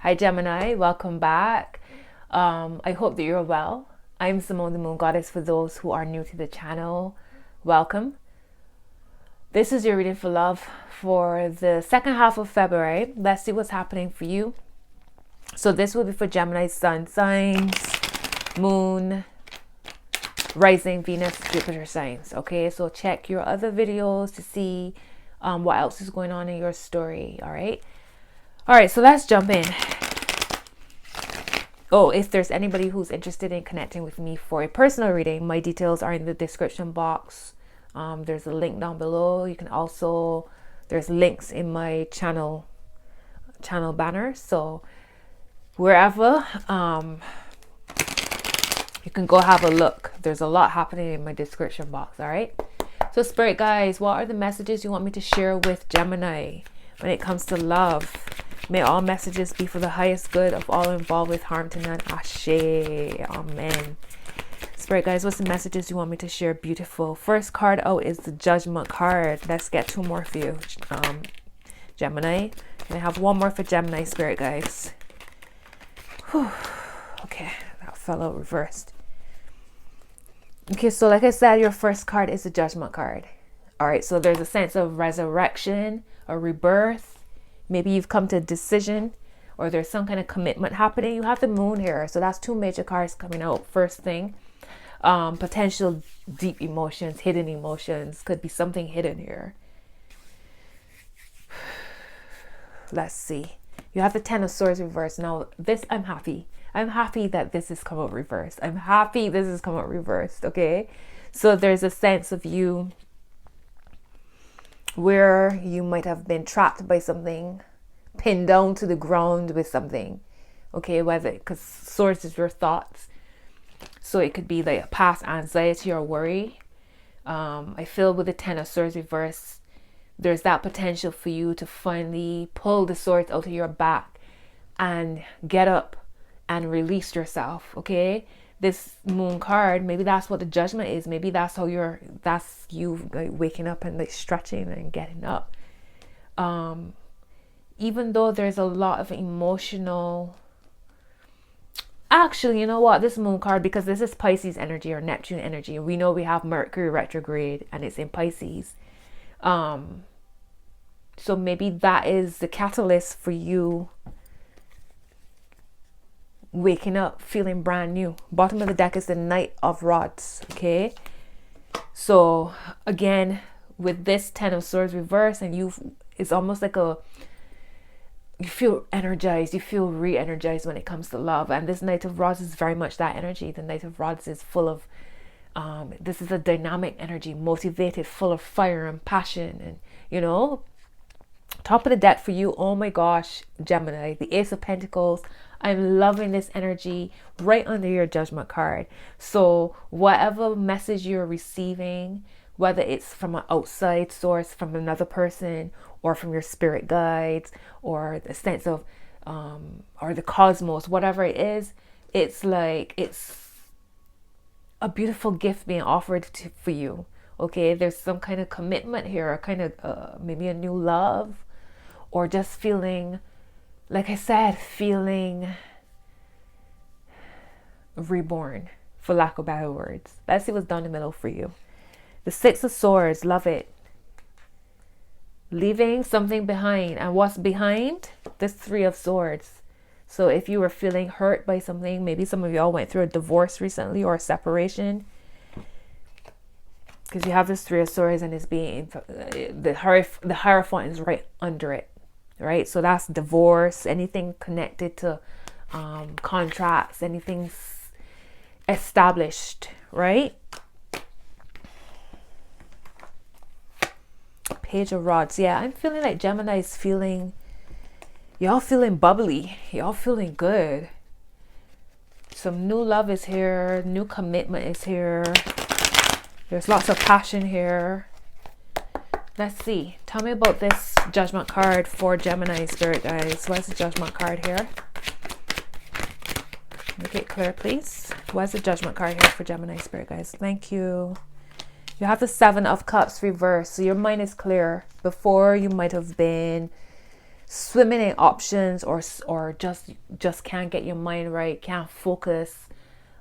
Hi Gemini, welcome back. I hope that you're well. I'm Simone the Moon Goddess for those who are new to the channel. Welcome. This is your reading for love for the second half of February. Let's see what's happening for you. So this will be for Gemini Sun signs, Moon, Rising, Venus, Jupiter signs. Okay, so check your other videos to see what else is going on in your story. All right, so let's jump in. Oh, if there's anybody who's interested in connecting with me for a personal reading, my details are in the description box. There's a link down below. You can also, there's links in my channel banner. So wherever, you can go have a look. There's a lot happening in my description box. All right. So Spirit guys, what are the messages you want me to share with Gemini when it comes to love? May all messages be for the highest good of all involved, with harm to none. Ashe. Amen. Spirit guys, what's the messages you want me to share? Beautiful. First card out is the Judgment card. Let's get two more for you, Gemini. And I have one more for Gemini, Spirit guys. Whew. Okay, that fell out reversed. Okay, so like I said, your first card is the Judgment card. All right, so there's a sense of resurrection or rebirth. Maybe you've come to a decision, or there's some kind of commitment happening. You have the Moon here, so that's two major cards coming out. First thing, potential deep emotions, hidden emotions. Could be something hidden here. Let's see. You have the Ten of Swords reversed. Now this, I'm happy. I'm happy that this has come out reversed. I'm happy this has come out reversed. Okay, so there's a sense of you where you might have been trapped by something, pinned down to the ground with something. Okay, whether, because Swords is your thoughts, so it could be like a past anxiety or worry. I feel with the Ten of Swords reverse, there's that potential for you to finally pull the swords out of your back and get up and release yourself. Okay, this Moon card, maybe that's what the Judgment is. Maybe that's how that's you like waking up and like stretching and getting up. Even though there's a lot of emotional, actually, you know what, this Moon card, because this is Pisces energy or Neptune energy, we know we have Mercury retrograde and it's in Pisces. So maybe that is the catalyst for you waking up feeling brand new. Bottom of the deck is the Knight of Rods. Okay, so again, with this Ten of Swords reverse, and it's almost like you feel energized, you feel re-energized when it comes to love. And this Knight of Rods is very much that energy. The Knight of Rods is full of this is a dynamic energy, motivated, full of fire and passion. And you know, top of the deck for you, oh my gosh, Gemini, the Ace of Pentacles. I'm loving this energy right under your Judgment card. So whatever message you're receiving, whether it's from an outside source, from another person, or from your spirit guides, or the sense of or the cosmos, whatever it is, it's like it's a beautiful gift being offered for you. Okay, there's some kind of commitment here, a kind of maybe a new love, or just feeling, like I said, feeling reborn, for lack of better words. Let's see what's down the middle for you. The Six of Swords, love it. Leaving something behind. And what's behind? This Three of Swords. So if you were feeling hurt by something, maybe some of y'all went through a divorce recently or a separation, because you have this Three of Swords and it's being, the Hierophant is right under it. Right, so that's divorce, anything connected to contracts, anything established, right? Page of Rods. Yeah, I'm feeling like Gemini is feeling, y'all feeling bubbly, y'all feeling good. Some new love is here, new commitment is here. There's lots of passion here. Let's see. Tell me about this Judgment card for Gemini, Spirit guys. What's the Judgment card here? Make it clear, please. What's the Judgment card here for Gemini, Spirit guys? Thank you. You have the Seven of Cups reversed. So your mind is clear. Before, you might have been swimming in options, or just can't get your mind right, can't focus,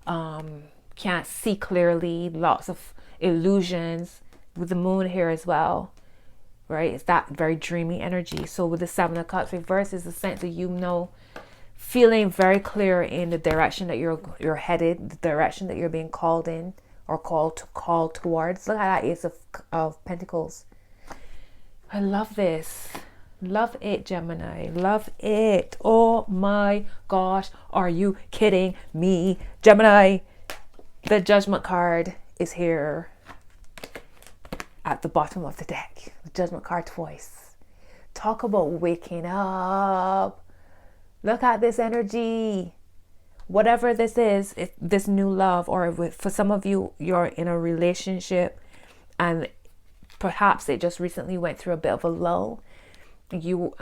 can't see clearly, lots of illusions with the moon here as well, right? It's that very dreamy energy. So with the Seven of Cups reverse is the sense of, you know, feeling very clear in the direction that you're headed, the direction that you're being called in or called towards. Look at that Ace of Pentacles. I love this. Love it, Gemini. Love it. Oh my gosh. Are you kidding me? Gemini, the Judgment card is here at the bottom of the deck. The Judgment card twice. Talk about waking up. Look at this energy. Whatever this is, this new love, or for some of you, you're in a relationship and perhaps it just recently went through a bit of a lull. You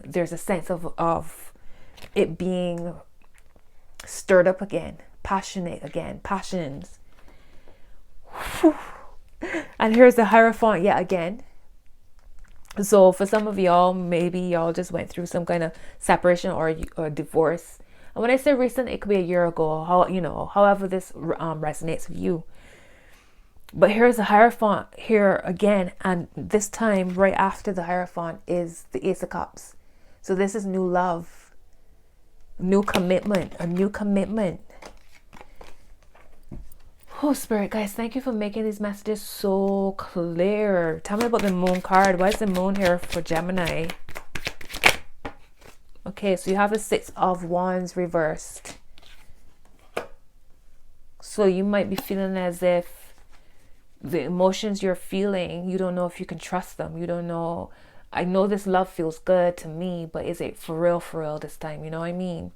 there's a sense of it being stirred up again, passionate again, passions. Whew. And here's the Hierophant yet again. So for some of y'all, maybe y'all just went through some kind of separation or divorce. And when I say recent, it could be a year ago, however this resonates with you. But here's the Hierophant here again. And this time, right after the Hierophant, is the Ace of Cups. So this is new love, new commitment, a new commitment. Oh, Spirit, guys, thank you for making these messages so clear. Tell me about the Moon card. Why is the Moon here for Gemini? Okay, so you have the Six of Wands reversed. So you might be feeling as if the emotions you're feeling, you don't know if you can trust them. You don't know. I know this love feels good to me, but is it for real this time? You know what I mean?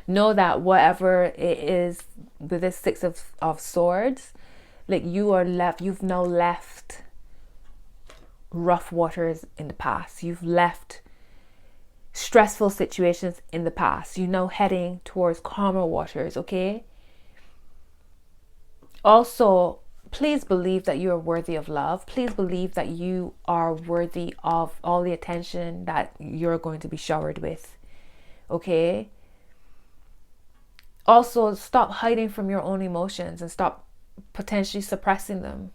Know that whatever it is with this Six of Swords, like you've now left rough waters in the past. You've left stressful situations in the past. You're now heading towards calmer waters, okay? Also, please believe that you are worthy of love. Please believe that you are worthy of all the attention that you're going to be showered with, okay? Also, stop hiding from your own emotions and stop potentially suppressing them.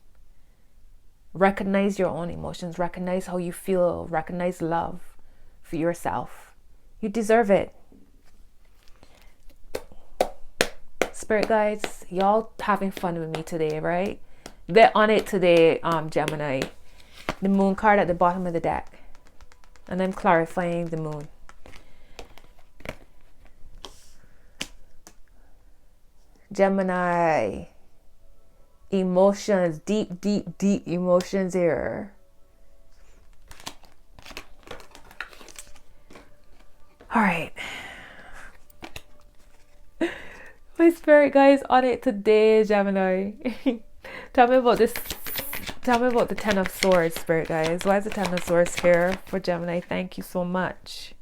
Recognize your own emotions. Recognize how you feel. Recognize love for yourself. You deserve it. Spirit guides, y'all having fun with me today, right? They're on it today, Gemini. The Moon card at the bottom of the deck. And I'm clarifying the Moon. Gemini, emotions, deep emotions here. All right. My Spirit guys on it today, Gemini. Tell me about this. Tell me about the Ten of Swords, Spirit guys. Why is the Ten of Swords here for Gemini? Thank you so much.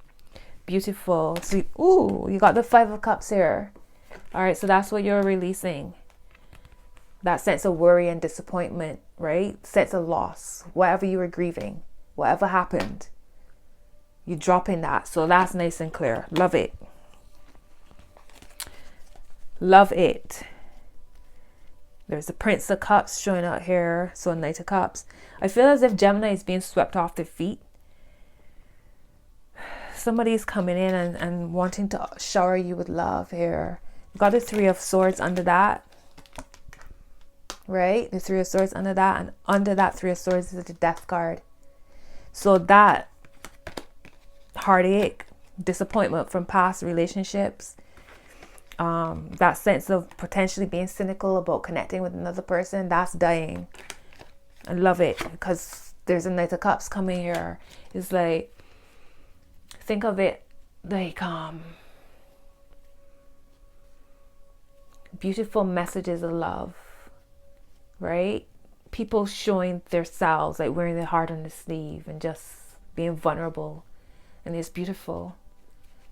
Beautiful. Sweet. Ooh, you got the Five of Cups here. All right, so that's what you're releasing. That sense of worry and disappointment, right? Sense of loss, whatever you were grieving, whatever happened, you drop in that. So that's nice and clear. Love it. Love it. There's the Prince of Cups showing out here. So Knight of Cups. I feel as if Gemini is being swept off their feet. Somebody's coming in and wanting to shower you with love here. Got the Three of Swords under that, right? The Three of Swords under that, and under that Three of Swords is the Death card. So that heartache, disappointment from past relationships, that sense of potentially being cynical about connecting with another person, that's dying. I love it because there's a Knight of Cups coming here. It's like, think of it like beautiful messages of love, right? People showing their selves, like wearing their heart on the sleeve and just being vulnerable, and it's beautiful.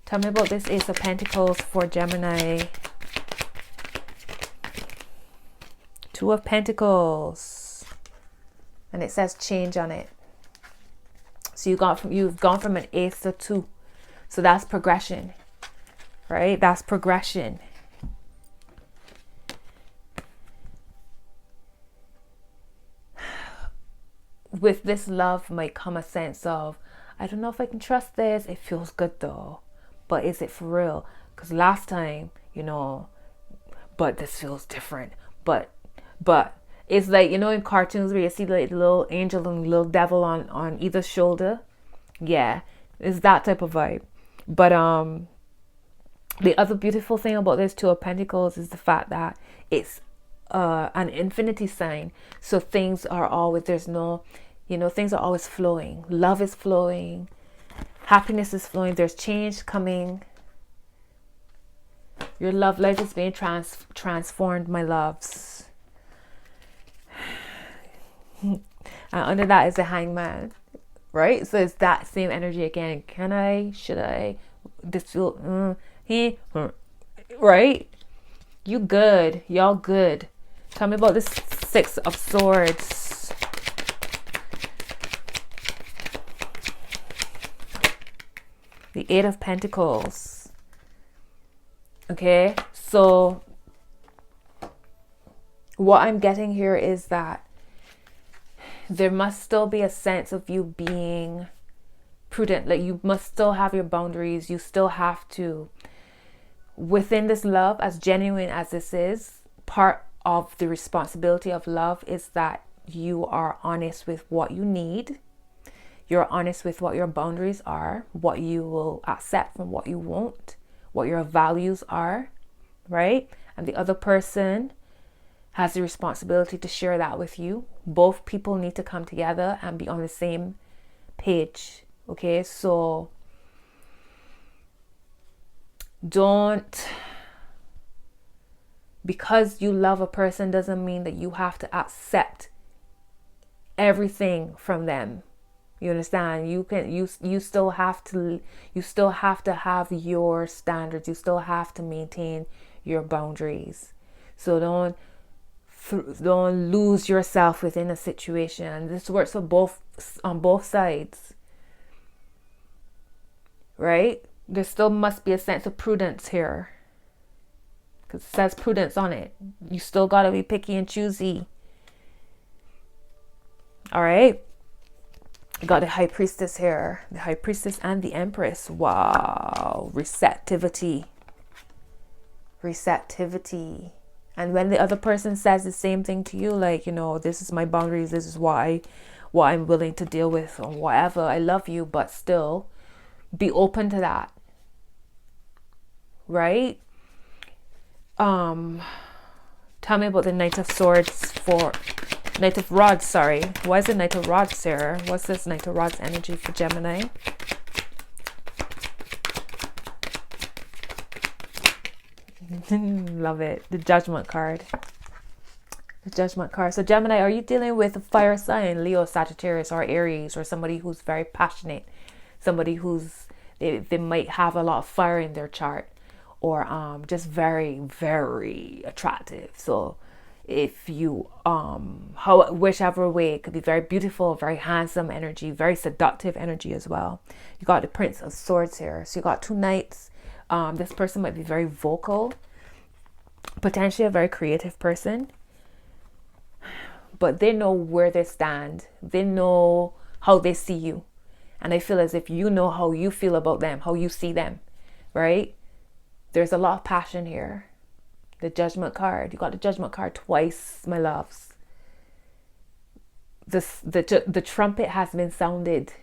Tell me about this Ace of Pentacles for Gemini. Two of Pentacles, and it says change on it. So you've gone from an ace to 2. So that's progression, right? That's progression. With this love might come a sense of, I don't know if I can trust this. It feels good though, but is it for real? Because last time, you know, but this feels different. But it's like, you know, in cartoons where you see like the little angel and little devil on either shoulder. Yeah, it's that type of vibe. But the other beautiful thing about this Two of Pentacles is the fact that it's an infinity sign. So things are always, there's no, you know, things are always flowing. Love is flowing. Happiness is flowing. There's change coming. Your love life is being transformed, my loves. And under that is the Hangman, right? So it's that same energy again. Can I? Should I? This feel? Right? You good? Y'all good? Tell me about this Six of Swords. The Eight of Pentacles. Okay, so what I'm getting here is that there must still be a sense of you being prudent. Like you must still have your boundaries. You still have to, within this love, as genuine as this is, part of the responsibility of love is that you are honest with what you need. You're honest with what your boundaries are, what you will accept from what you won't, what your values are, right? And the other person has the responsibility to share that with you. Both people need to come together and be on the same page. Okay, so don't, because you love a person doesn't mean that you have to accept everything from them. You understand? You still have to have your standards. You still have to maintain your boundaries. So don't lose yourself within a situation. And this works for on both sides. Right? There still must be a sense of prudence here. Because it says prudence on it. You still got to be picky and choosy. All right? You got the High Priestess here. The High Priestess and the Empress. Wow. Receptivity. Receptivity. And when the other person says the same thing to you, like, you know, this is my boundaries, this is what I'm willing to deal with, or whatever. I love you, but still be open to that. Right? Tell me about the Knight of Swords Knight of Rods, sorry. Why is it Knight of Rods, Sarah? What's this Knight of Rods energy for Gemini? Love it. The Judgment card. The Judgment card. So Gemini, are you dealing with a fire sign, Leo, Sagittarius, or Aries, or somebody who's very passionate? Somebody who's, they might have a lot of fire in their chart, or just very, very attractive. So if you whichever way, it could be very beautiful, very handsome energy, very seductive energy as well. You got the Prince of Swords here. So you got two knights. This person might be very vocal, potentially a very creative person, but they know where they stand. They know how they see you. And I feel as if you know how you feel about them, how you see them, right? There's a lot of passion here. The Judgment card. You got the Judgment card twice, my loves. The trumpet has been sounded.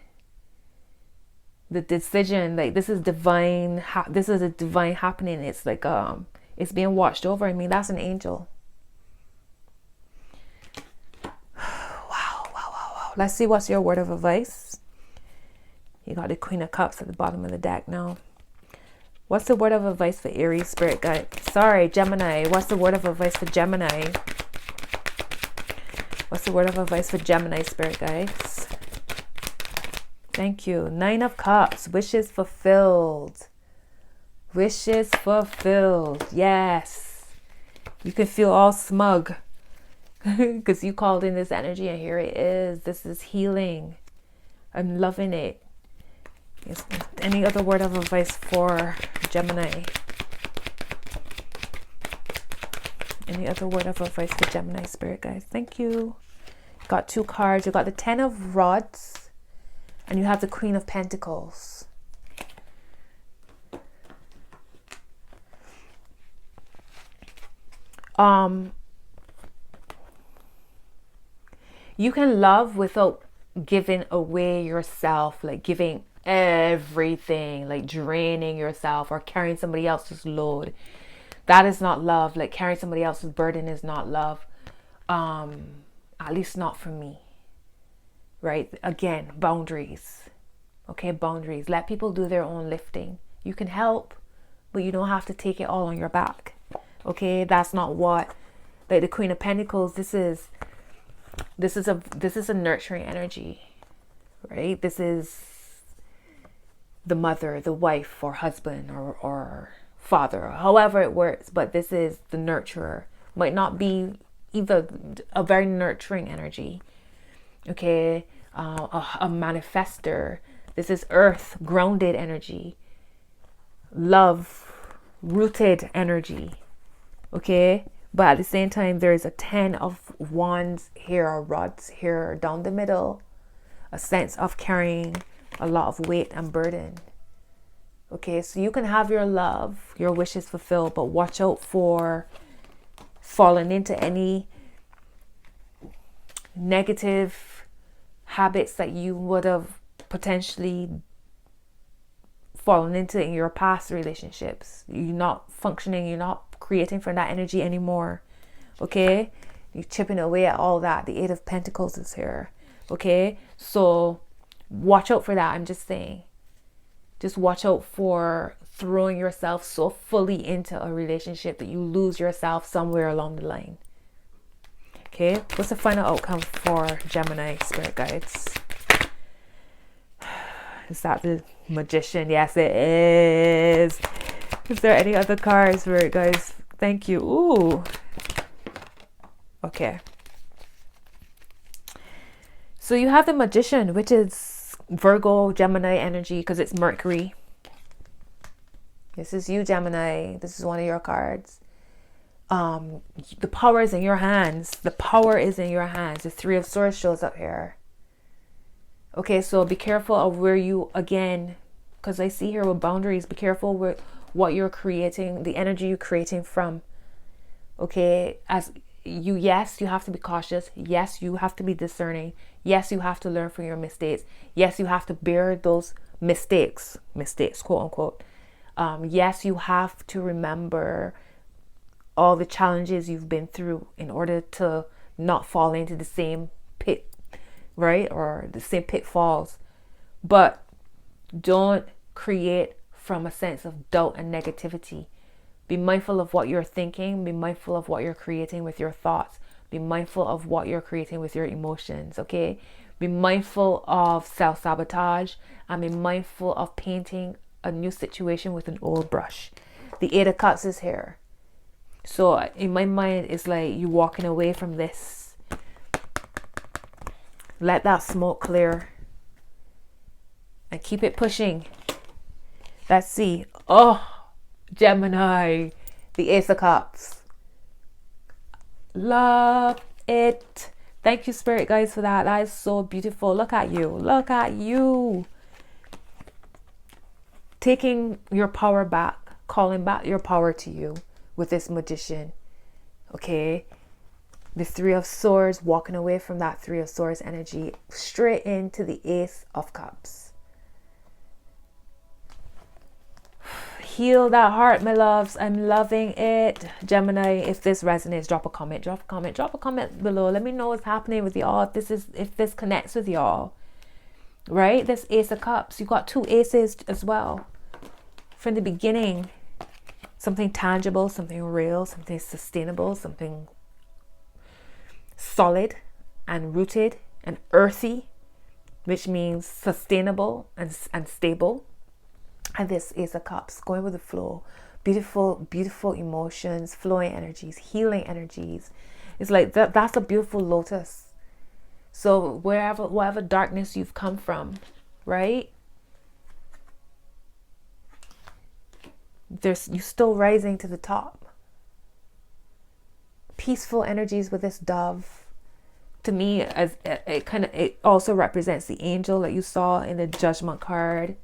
The decision, like this is divine. This is a divine happening. It's like it's being watched over. I mean, that's an angel. Wow. Let's see what's your word of advice. You got the Queen of Cups at the bottom of the deck now. What's the word of advice for Aries, Spirit Guide? Sorry, Gemini. What's the word of advice for Gemini? What's the word of advice for Gemini, Spirit Guides? Thank you. 9 of Cups. Wishes fulfilled. Wishes fulfilled. Yes. You can feel all smug because you called in this energy, and here it is. This is healing. I'm loving it. Yes. Any other word of advice for Gemini? Any other word of advice for Gemini spirit guys? Thank you. Got 2 cards. You got the 10 of Rods and you have the Queen of Pentacles. You can love without giving away yourself, like giving everything, like draining yourself or carrying somebody else's load. That is not love. Like carrying somebody else's burden is not love. At least not for me. Right? Again, boundaries. Okay, boundaries. Let people do their own lifting. You can help, but you don't have to take it all on your back. Okay, that's not what, like the Queen of Pentacles, this is a nurturing energy, right? This is the mother, the wife or husband or father, however it works, but this is the nurturer. Might not be either a very nurturing energy, okay, a manifester. This is earth, grounded energy, love, rooted energy, okay? But at the same time, there is a 10 of wands here, or rods here down the middle, a sense of carrying a lot of weight and burden. Okay, so you can have your love, your wishes fulfilled, but watch out for falling into any negative habits that you would have potentially fallen into in your past relationships. You're not functioning, you're not creating from that energy anymore. Okay, you're chipping away at all that. The 8 of Pentacles is here. Okay, so watch out for that. I'm just saying, just watch out for throwing yourself so fully into a relationship that you lose yourself somewhere along the line. Okay, what's the final outcome for Gemini spirit guides? Is that the Magician? Yes, it is. Is there any other cards for it, guys? Thank you. Ooh. Okay. So you have the Magician, which is Virgo, Gemini energy, because it's Mercury. This is you, Gemini. This is one of your cards. The power is in your hands. The power is in your hands. The 3 of Swords shows up here. Okay, so be careful of where you, again, because I see here with boundaries, be careful with what you're creating, the energy you're creating from. Okay, as you, yes, you have to be cautious. Yes, you have to be discerning. Yes, you have to learn from your mistakes. Yes, you have to bear those mistakes, quote unquote. Yes, you have to remember all the challenges you've been through in order to not fall into the same pit, right? Or the same pitfalls. But don't create from a sense of doubt and negativity. Be mindful of what you're thinking. Be mindful of what you're creating with your thoughts. Be mindful of what you're creating with your emotions, okay? Be mindful of self-sabotage and be mindful of painting a new situation with an old brush. The 8 of Cups is here. So in my mind, it's like you walking away from this. Let that smoke clear and keep it pushing. Let's see. Oh, Gemini, the Ace of Cups. Love it. Thank you, Spirit guys, for that. That is so beautiful. Look at you. Look at you. Taking your power back. Calling back your power to you with this Magician. Okay. The 3 of Swords, walking away from that 3 of Swords energy straight into the Ace of Cups. Heal that heart, my loves. I'm loving it. Gemini, if this resonates, drop a comment below. Let me know what's happening with y'all. If this connects with y'all, right? This Ace of Cups, you got 2 aces as well from the beginning. Something tangible, something real, something sustainable, something solid and rooted and earthy, which means sustainable and stable. And this Ace of Cups, going with the flow. Beautiful, beautiful emotions, flowing energies, healing energies. It's like that's a beautiful lotus. So whatever darkness you've come from, right? You're still rising to the top. Peaceful energies with this dove. To me, as it also represents the angel that you saw in the Judgment card,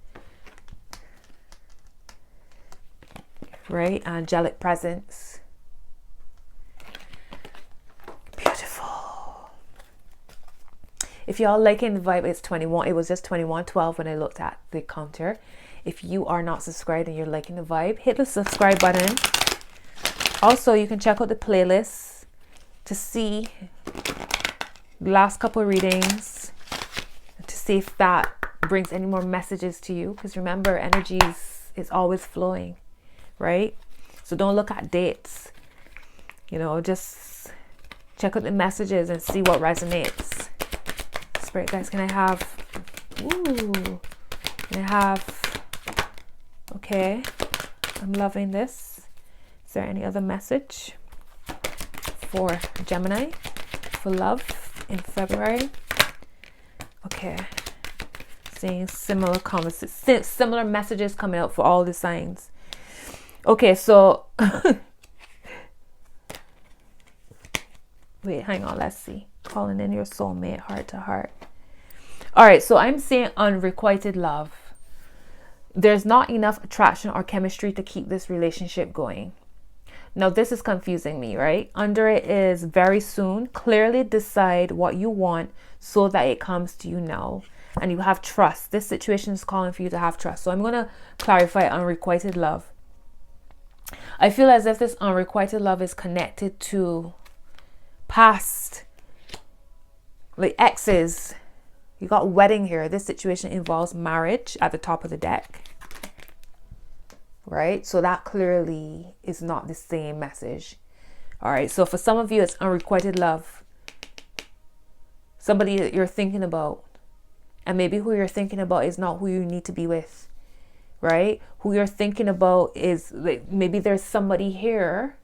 right? Angelic presence. Beautiful. If y'all liking the vibe, it's 21. It was just 2112 when I looked at the counter. If you are not subscribed and you're liking the vibe, hit the subscribe button. Also, you can check out the playlist to see the last couple of readings, to see if that brings any more messages to you. Because remember, energies is always flowing, right? So don't look at dates. You know, just check out the messages and see what resonates. Spirit guys, can I have... Ooh. Can I have... Okay, I'm loving this. Is there any other message for Gemini for love in February? Okay, seeing similar conversations, similar messages coming out for all the signs. Okay, so wait, hang on, let's see. Calling in your soulmate, heart to heart. All right, so I'm seeing unrequited love. There's not enough attraction or chemistry to keep this relationship going. Now, this is confusing me, right? Under it is very soon. Clearly decide what you want so that it comes to you now. And you have trust. This situation is calling for you to have trust. So I'm going to clarify unrequited love. I feel as if this unrequited love is connected to past, like exes. You got wedding here. This situation involves marriage at the top of the deck. Right? So that clearly is not the same message. All right. So for some of you, it's unrequited love. Somebody that you're thinking about. And maybe who you're thinking about is not who you need to be with. Right? Who you're thinking about is, like, maybe there's somebody here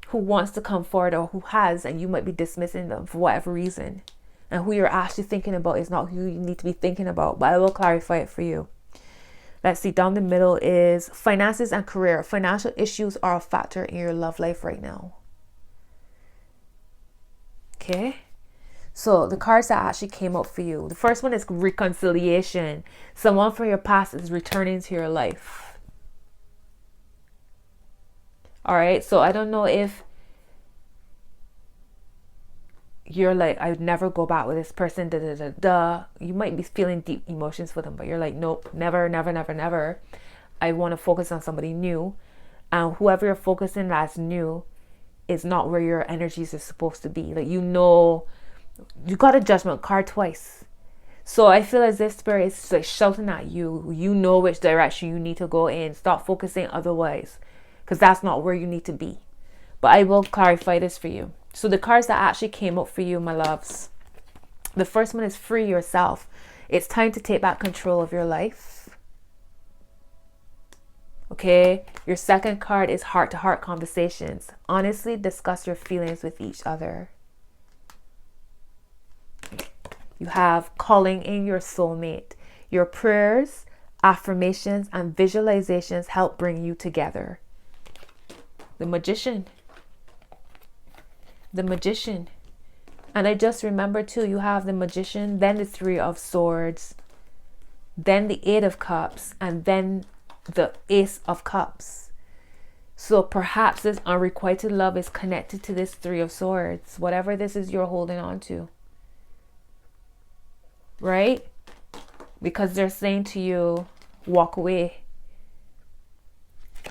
who wants to come forward or who has, and you might be dismissing them for whatever reason. And who you're actually thinking about is not who you need to be thinking about. But I will clarify it for you. Let's see, down the middle is finances and career. Financial issues are a factor in your love life right now. Okay. So the cards that actually came up for you. The first one is reconciliation. Someone from your past is returning to your life. All right. So I don't know if you're like, I would never go back with this person, da, da, da, da. You might be feeling deep emotions for them, but you're like, nope, never, never, never, never. I want to focus on somebody new. And whoever you're focusing that's new is not where your energies are supposed to be. Like, you know, you got a Judgment card twice. So I feel as if Spirit is like shouting at you. You know which direction you need to go in. Stop focusing otherwise, because that's not where you need to be. But I will clarify this for you. So the cards that actually came up for you, my loves. The first one is free yourself. It's time to take back control of your life. Okay. Your second card is heart-to-heart conversations. Honestly discuss your feelings with each other. You have calling in your soulmate. Your prayers, affirmations, and visualizations help bring you together. The Magician. The Magician. And I just remember too, you have the Magician, then the Three of Swords, then the Eight of Cups, and then the Ace of Cups. So perhaps this unrequited love is connected to this Three of Swords, whatever this is you're holding on to. Right? Because they're saying to you, walk away.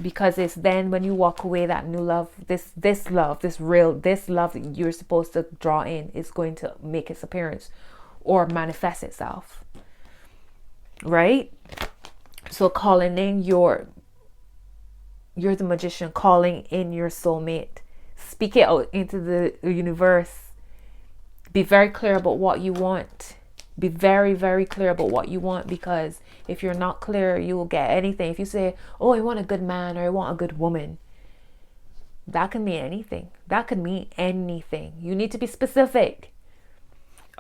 Because it's then when you walk away that new love, this love that you're supposed to draw in is going to make its appearance or manifest itself. Right? So calling in you're the Magician, calling in your soulmate. Speak it out into the universe. Be very clear about what you want. Be very, very clear about what you want, because if you're not clear, you will get anything. If you say, oh, I want a good man or I want a good woman, that can mean anything. That could mean anything. You need to be specific.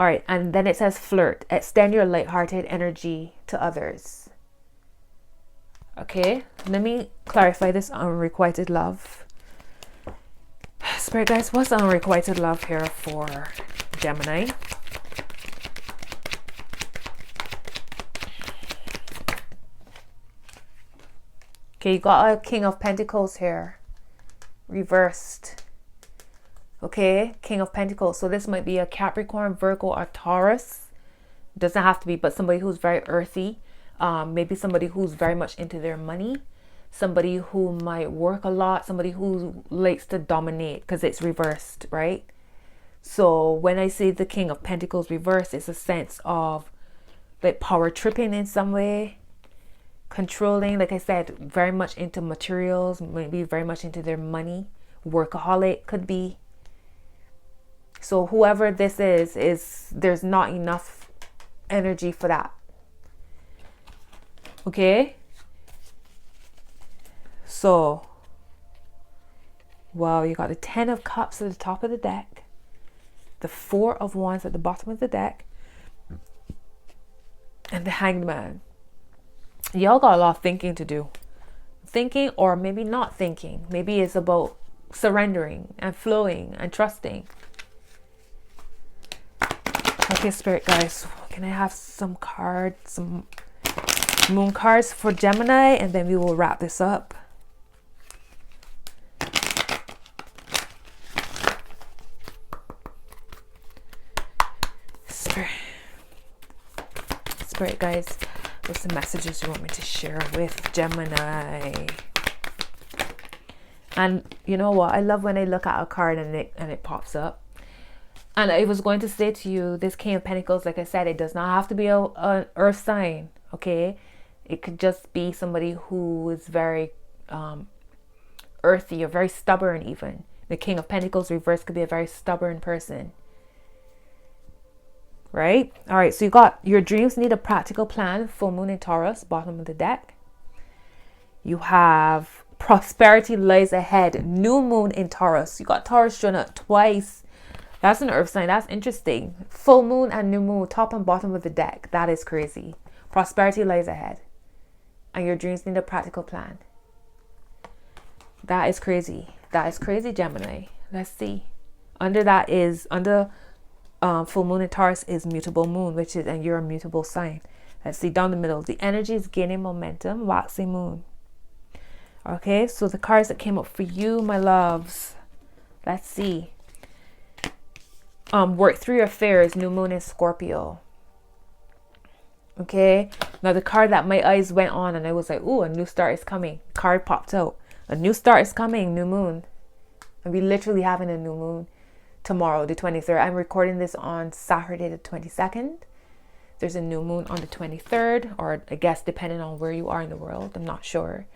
All right, and then it says flirt. Extend your lighthearted energy to others. Okay, let me clarify this unrequited love. Spirit guys, what's unrequited love here for Gemini? Okay, you got a King of Pentacles here, reversed. Okay, King of Pentacles. So this might be a Capricorn, Virgo, or Taurus. Doesn't have to be, but somebody who's very earthy. Maybe somebody who's very much into their money. Somebody who might work a lot. Somebody who likes to dominate because it's reversed, right? So when I say the King of Pentacles reversed, it's a sense of like power tripping in some way. Controlling, like I said, very much into materials. Maybe very much into their money. Workaholic could be. So whoever this is there's not enough energy for that. Okay? So, wow, you got the 10 of Cups at the top of the deck. The 4 of Wands at the bottom of the deck. And the Hanged Man. Y'all got a lot of thinking to do. Thinking or maybe not thinking. Maybe it's about surrendering and flowing and trusting. Okay, Spirit guys, can I have some cards, some moon cards for Gemini, and then we will wrap this up. Spirit guys, what's the messages you want me to share with Gemini? And you know what? I love when I look at a card and it pops up. And I was going to say to you, this King of Pentacles, like I said, it does not have to be an earth sign, okay? It could just be somebody who is very earthy or very stubborn even. The King of Pentacles reversed could be a very stubborn person. Right? All right, so you got your dreams need a practical plan. Full moon in Taurus, bottom of the deck. You have prosperity lies ahead. New moon in Taurus. You got Taurus showing up twice. That's an earth sign. That's interesting. Full moon and new moon, top and bottom of the deck. That is crazy. Prosperity lies ahead. And your dreams need a practical plan. That is crazy. That is crazy, Gemini. Let's see. Under that is, full moon in Taurus is mutable moon, which is, and you're a mutable sign. Let's see, down the middle. The energy is gaining momentum. Waxy moon. Okay, so the cards that came up for you, my loves. Let's see. Work through your fears. New moon in Scorpio. Okay, now the card that my eyes went on and I was like, ooh, a new start is coming. Card popped out. A new start is coming. New moon. And we literally having a new moon tomorrow, the 23rd. I'm recording this on Saturday the 22nd. There's a new moon on the 23rd, or I guess depending on where you are in the world. I'm not sure.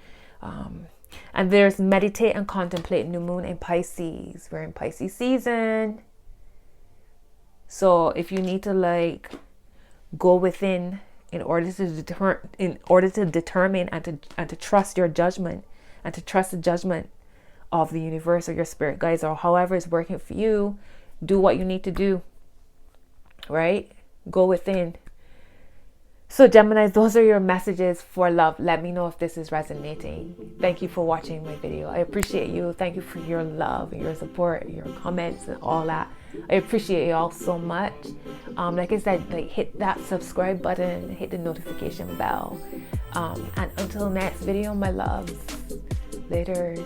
And there's meditate and contemplate. New moon in Pisces. We're in Pisces season. So if you need to like go within in order to determine and to trust your judgment and to trust the judgment of the universe or your spirit guides or however is working for you, do what you need to do, right? Go within. So Gemini, those are your messages for love. Let me know if this is resonating. Thank you for watching my video. I appreciate you. Thank you for your love and your support, your comments and all that. I appreciate you all so much. Like I said, like hit that subscribe button, hit the notification bell. And until next video, my loves, laters.